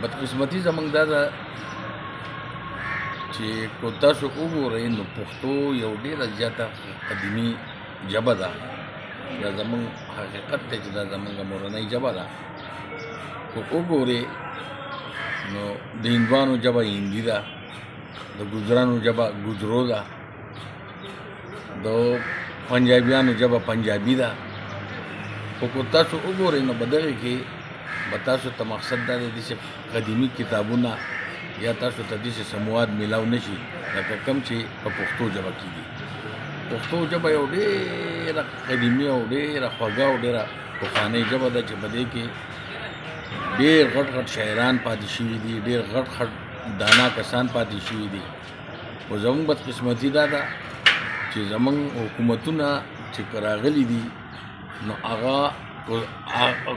بدقسمتي زمونږ دا ده چې کو تاسو وګورئ نو پښتو یو ډېره زیاته قدیمي ژبه ده. دا زمونږ حقیقت دی چې دا زمونږ مورنۍ ژبه ده. که وګورئ نو د هندوانو ژبه هندي ده، د ګوجرانو ژبه ګوجرو ده، د پنجابیانو ژبه پنجابي ده. خو که تاسو وګورئ نو په دغې کې به تاسو ته مقصد دا دی داسې قدیمي کتابونه یا تاسو ته داسې سمواد میلاو نه شي لکه کوم چې په پښتو ژبه کې دي. پښتو ژبه یو ډېره قدیمي او ډېره خوږه او ډېره پخوانۍ ژبه ده چې په دې کې ډېر غټ غټ شاعران پاتې شوي دي، ډېر غټ غټ دانا کسان پاتې شوي دي. خو زموږ بدقسمتي دا ده چې زموږ حکومتونه چې راغلي دي نو هغه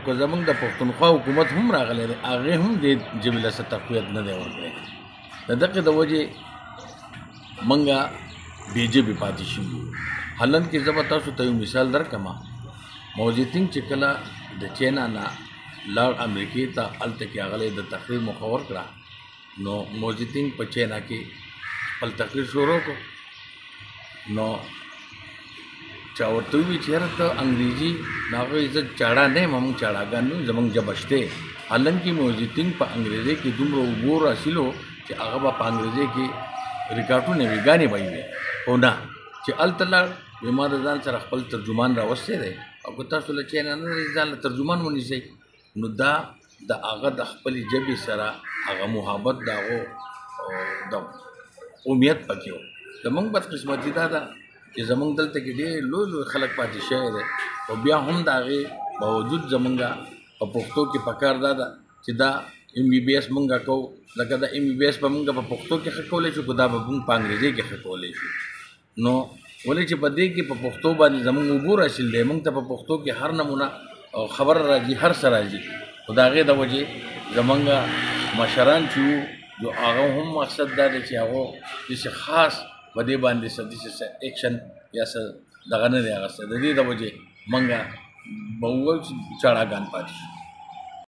که زموږ د پښتونخوا حکومت هم راغلی دی، هغې هم دې ژبې له څه تقویت نه دی ورکړی. د دغې د وجې موږ بې ژبې پاتې شوي یو. حالن کې زه به تاسو ته یو مثال درکړم. موزیتینګ چې کله د چینا نه لاړ امریکې ته، هلته کې هغه د تقریر موقع ورکړه، نو موزیتینګ په چینا کې خپل تقریر شروع کړو. نو چا ورته وویل چې یاره ته انګریزي نو هغه وایي زه چاړه نه یم، موږ چاړهګان نه یو، زموږ ژبه شته. حالن کې موزیتینګ په انګریزي کې دومره عبور حاصل و چې هغه به په انګریزي کې ریکارډونه ویګانې به یې وي. خو نه، چې هلته لاړ وایي ما د ځان سره خپل ترجمان راوستی دی، او که تاسو له چینا نه لرئ ځان له ترجمان ونیسئ. نو دا د هغه د خپلې ژبې سره هغه محبت د هغو د قومیت پکې و. زموږ بدقسمتي دا ده چې زموږ دلته کې ډېر لوی لوی خلک پاتې شوی دی، خو بیا هم د هغې باوجود زموږ په پښتو کې پکار دا ده چې دا ایم بي بي ایس موږ کوو. لکه دا ایم بي بي ایس به موږ په پښتو کې ښه کولی شو، خو دا به موږ په انګریزي کې ښه کولی شو. نو ولې چې په دې کې په پښتو باندې زموږ عبور حاصل دی، موږ ته په پښتو کې هر نمونه خبر راځي، هر څه راځي. خو د هغې د وجې زموږ مشران چې وو جو هغه هم مقصد دا دی چې هغو داسې خاص په دې باندې څه داسې ایکشن یا څه دغه نه دی اخیستی. د دې د وجې موږ به ووایو چې چاړهګان پاتې شو.